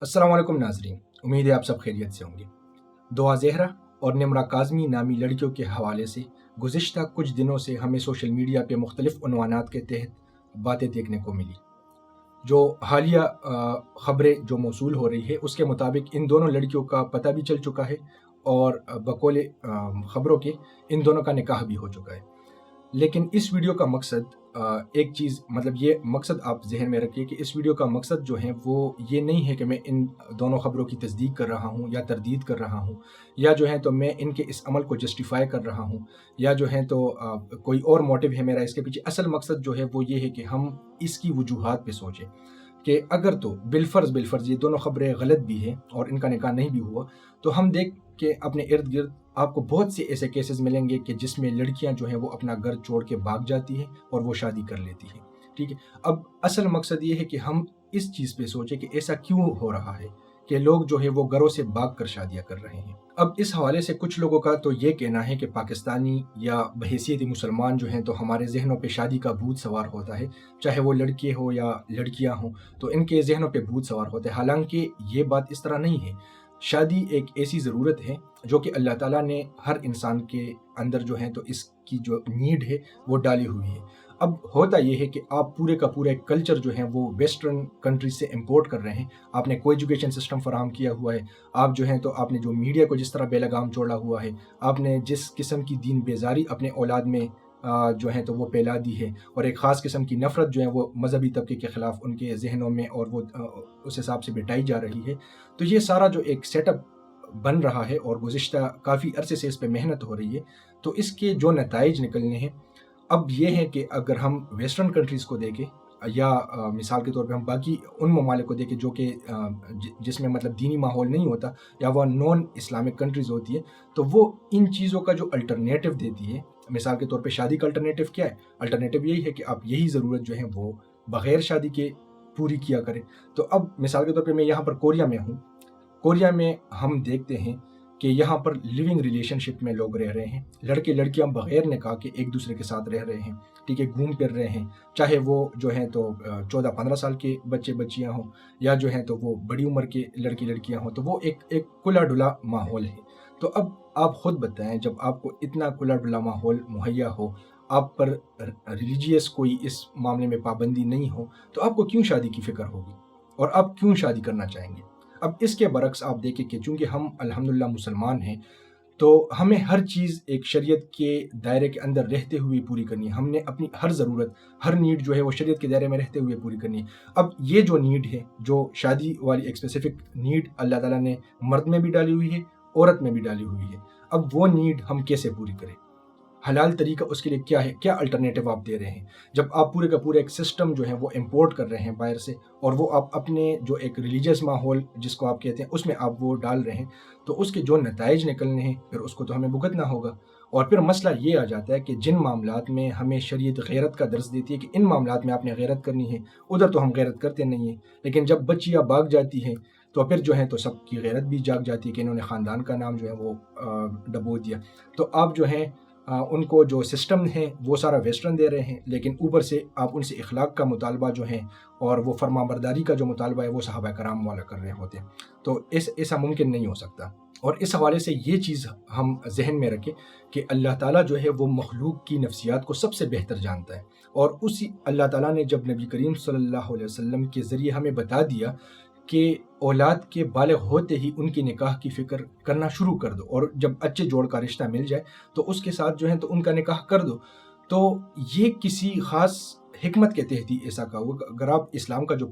अस्सलाम वालेकुम नाज़रीन, उम्मीद है आप सब खैरियत से होंगे। दुआ ज़हरा और निम्रा काज़मी नामी लड़कियों के हवाले से गुज़िश्ता कुछ दिनों से हमें सोशल मीडिया पे मुख्तलिफ़ उन्वानात के तहत बातें देखने को मिली। जो हालिया ख़बरें जो मौसूल हो रही है उसके मुताबिक इन दोनों लड़कियों का पता भी चल चुका है और बकौल ख़बरों के इन दोनों का निकाह भी हो चुका है। लेकिन इस वीडियो का मकसद एक चीज़ मतलब ये मकसद आप ज़हन में रखिए कि इस वीडियो का मकसद जो है वो ये नहीं है कि मैं इन दोनों ख़बरों की तस्दीक कर रहा हूँ या तरदीद कर रहा हूँ या जो है तो मैं इनके इस अमल को जस्टिफ़ाई कर रहा हूँ या जो है तो कोई और मोटिव है मेरा इसके पीछे। असल मकसद जो है वो ये है कि हम इसकी वजूहात पे सोचें कि अगर तो बिलफ़र्ज़ ये दोनों ख़बरें गलत भी हैं और इनका निकाह नहीं भी हुआ तो हम देख के अपने इर्द गिर्द आपको बहुत से ऐसे केसेस मिलेंगे कि जिसमें लड़कियां जो हैं वो अपना घर छोड़ के भाग जाती हैं और वो शादी कर लेती हैं। ठीक है, अब असल मकसद ये है कि हम इस चीज़ पे सोचें कि ऐसा क्यों हो रहा है कि लोग जो है वो घरों से भाग कर शादियां कर रहे हैं। अब इस हवाले से कुछ लोगों का तो ये कहना है कि पाकिस्तानी या बहैसियत मुसलमान जो हैं तो हमारे जहनों पे शादी का भूत सवार होता है, चाहे वो लड़के हो या लड़कियां हों तो इनके जहनों पे भूत सवार होता है। हालांकि ये बात इस तरह नहीं है। शादी एक ऐसी ज़रूरत है जो कि अल्लाह ताला ने हर इंसान के अंदर जो है तो इसकी जो नीड है वो डाली हुई है। अब होता ये है कि आप पूरे का पूरा एक कल्चर जो है वो वेस्टर्न कंट्रीज से इंपोर्ट कर रहे हैं। आपने को एजुकेशन सिस्टम फराहम किया हुआ है, आप जो हैं तो आपने जो मीडिया को जिस तरह बेलगाम छोड़ा हुआ है, आपने जिस किस्म की दीन बेजारी अपने औलाद में जो है तो वो फैला दी है और एक ख़ास किस्म की नफ़रत जो है वो मजहबी तबके के ख़िलाफ़ उनके जहनों में और वो उस हिसाब से बिठाई जा रही है। तो ये सारा जो एक सेटअप बन रहा है और गुज़िश्ता काफ़ी अरसे से इस पे मेहनत हो रही है, तो इसके जो नताइज निकलने हैं अब ये है कि अगर हम वेस्टर्न कंट्रीज़ को देखें या मिसाल के तौर पे हम बाकी उन ममालिक को देखें जो कि जिसमें मतलब दीनी माहौल नहीं होता या वह नॉन इस्लामिक कंट्रीज़ होती है, तो वो इन चीज़ों का जो अल्टरनेटिव देती है। मिसाल के तौर पे शादी का अल्टरनेटिव क्या है? अल्टरनेटिव यही है कि आप यही ज़रूरत जो है वो बग़ैर शादी के पूरी किया करें। तो अब मिसाल के तौर पे मैं यहाँ पर कोरिया में हूँ। कोरिया में हम देखते हैं कि यहाँ पर लिविंग रिलेशनशिप में लोग रह रहे हैं, लड़के लड़कियाँ बग़ैर निकाह के एक दूसरे के साथ रह रहे हैं। ठीक है, घूम फिर रहे हैं, चाहे वो जो हैं तो 14-15 साल के बच्चे बच्चियाँ हों या जो हैं तो वो बड़ी उम्र के लड़के लड़कियाँ हों, तो वो एक खुला डुला माहौल है। तो अब आप ख़ुद बताएं, जब आपको इतना खुला डुला माहौल मुहैया हो, आप पर रिलीजियस कोई इस मामले में पाबंदी नहीं हो, तो आपको क्यों शादी की फ़िक्र होगी और आप क्यों शादी करना चाहेंगे? अब इसके बरक्स आप देखें कि चूँकि हम अल्हम्दुलिल्लाह मुसलमान हैं, तो हमें हर चीज़ एक शरीयत के दायरे के अंदर रहते हुए पूरी करनी है। हमने अपनी हर ज़रूरत, हर नीड जो है वो शरीयत के दायरे में रहते हुए पूरी करनी है। अब ये जो नीड है, जो शादी वाली एक स्पेसिफ़िक नीड अल्लाह ताला ने मर्द में भी डाली हुई है, औरत में भी डाली हुई है। अब वो नीड हम कैसे पूरी करें? हलाल तरीका उसके लिए क्या है? क्या अल्टरनेटिव आप दे रहे हैं? जब आप पूरे का पूरा एक सिस्टम जो है वो इम्पोर्ट कर रहे हैं बाहर से और वो आप अपने जो एक रिलीजियस माहौल जिसको आप कहते हैं उसमें आप वो डाल रहे हैं, तो उसके जो नताइज निकलने हैं फिर उसको तो हमें भुगतना होगा। और फिर मसला ये आ जाता है कि जिन मामलात में हमें शरीयत गैरत का दर्स देती है कि इन मामलात में आपने गैरत करनी है, उधर तो हम गैरत करते नहीं हैं। लेकिन जब बच्चियाँ भाग जाती हैं तो फिर जो है तो सबकी गैरत भी जाग जाती है कि इन्होंने ख़ानदान का नाम जो है वो डबो दिया। तो आप जो हैं उनको जो सिस्टम है वो सारा वेस्टर्न दे रहे हैं, लेकिन ऊपर से आप उनसे इखलाक का मुतालबा जो है और वो फरमाबरदारी का जो मुतालबा है वो सहाबा कराम वाला कर रहे होते हैं। तो ऐसा मुमकिन नहीं हो सकता। और इस हवाले से ये चीज़ हम जहन में रखें कि अल्लाह ताला जो है वो मखलूक की नफ्सियात को सबसे बेहतर जानता है और उसी अल्लाह ताला ने जब नबी करीम सल्लल्लाहु अलैहि वसल्लम के ज़रिए हमें बता दिया कि औलाद के बालिग होते ही उनकी निकाह की फ़िक्र करना शुरू कर दो और जब अच्छे जोड़ का रिश्ता मिल जाए तो उसके साथ जो है तो उनका निकाह कर दो। तो ये किसी ख़ास हिकमत के तहत ही ऐसा कहा हुआ। अगर आप इस्लाम का जो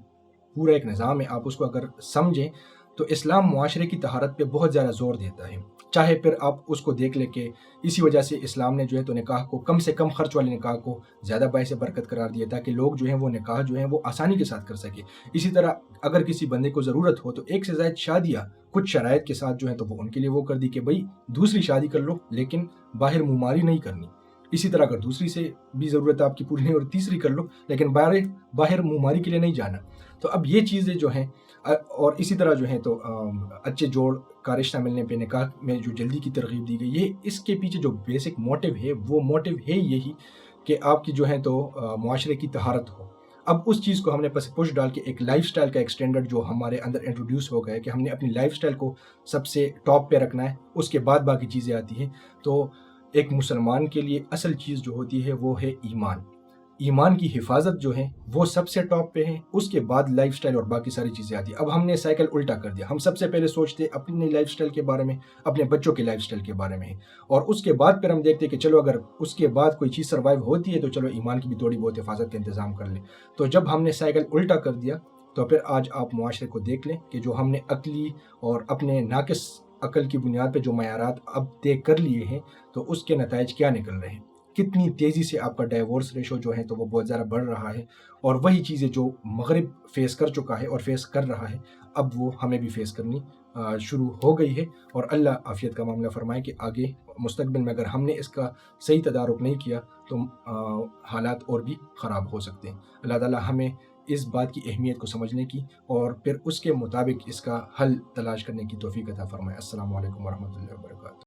पूरा एक निज़ाम है आप उसको अगर समझें तो इस्लाम मुआशरे की तहारत पे बहुत ज़्यादा ज़ोर देता है। चाहे फिर आप उसको देख लें कि इसी वजह से इस्लाम ने जो है तो निकाह को कम से कम ख़र्च वाले निकाह को ज़्यादा बाइस बरकत करार दिया ताकि लोग जो हैं वो निकाह जो है वो आसानी के साथ कर सके। इसी तरह अगर किसी बंदे को ज़रूरत हो तो एक से ज़ायद शादियाँ कुछ शराइत के साथ जो है तो वो उनके लिए वो कर दी कि भाई दूसरी शादी कर लो लेकिन बाहर मुँहमारी नहीं करनी। इसी तरह अगर दूसरी से भी ज़रूरत आपकी पूरी नहीं और तीसरी कर लो लेकिन बाहर मुँहमारी के लिए नहीं जाना। तो अब ये चीज़ें जो हैं और इसी तरह जो है तो अच्छे जोड़ का रिश्ता मिलने पे निकाह में जो जल्दी की तरगीब दी गई है, इसके पीछे जो बेसिक मोटिव है वो मोटिव है यही कि आपकी जो है तो मुआशरे की तहारत हो, اب اس چیز کو ہم نے پس پش ڈال کے ایک لائف سٹائل کا ایک سٹینڈرڈ جو ہمارے اندر انٹروڈیوس ہو گیا ہے کہ ہم نے اپنی لائف سٹائل کو سب سے ٹاپ پہ رکھنا ہے، اس کے بعد باقی چیزیں آتی ہیں. تو ایک مسلمان کے لیے اصل چیز جو ہوتی ہے وہ ہے ایمان. ایمان کی حفاظت جو ہے وہ سب سے ٹاپ پہ ہے، اس کے بعد لائف سٹائل اور باقی ساری چیزیں آتی ہیں. اب ہم نے سائیکل الٹا کر دیا، ہم سب سے پہلے سوچتے اپنی لائف سٹائل کے بارے میں، اپنے بچوں کے لائف سٹائل کے بارے میں، اور اس کے بعد پھر ہم دیکھتے کہ چلو اگر اس کے بعد کوئی چیز سروائیو ہوتی ہے تو چلو ایمان کی بھی تھوڑی بہت حفاظت کا انتظام کر لیں. تو جب ہم نے سائیکل الٹا کر دیا تو پھر آج آپ معاشرے کو دیکھ لیں کہ جو ہم نے عقلی اور اپنے ناقص عقل کی بنیاد پہ جو معیارات اب طے کر لیے ہیں تو اس کے نتائج کیا نکل رہے ہیں. کتنی تیزی سے آپ کا ڈائیورس ریشو جو ہے تو وہ بہت زیادہ بڑھ رہا ہے، اور وہی چیزیں جو مغرب فیس کر چکا ہے اور فیس کر رہا ہے اب وہ ہمیں بھی فیس کرنی شروع ہو گئی ہے. اور اللہ عافیت کا معاملہ فرمائے کہ آگے مستقبل میں اگر ہم نے اس کا صحیح تدارک نہیں کیا تو حالات اور بھی خراب ہو سکتے ہیں. اللہ تعالیٰ ہمیں اس بات کی اہمیت کو سمجھنے کی اور پھر اس کے مطابق اس کا حل تلاش کرنے کی توفیق عطا فرمائے. السلام علیکم ورحمۃ اللہ وبرکاتہ.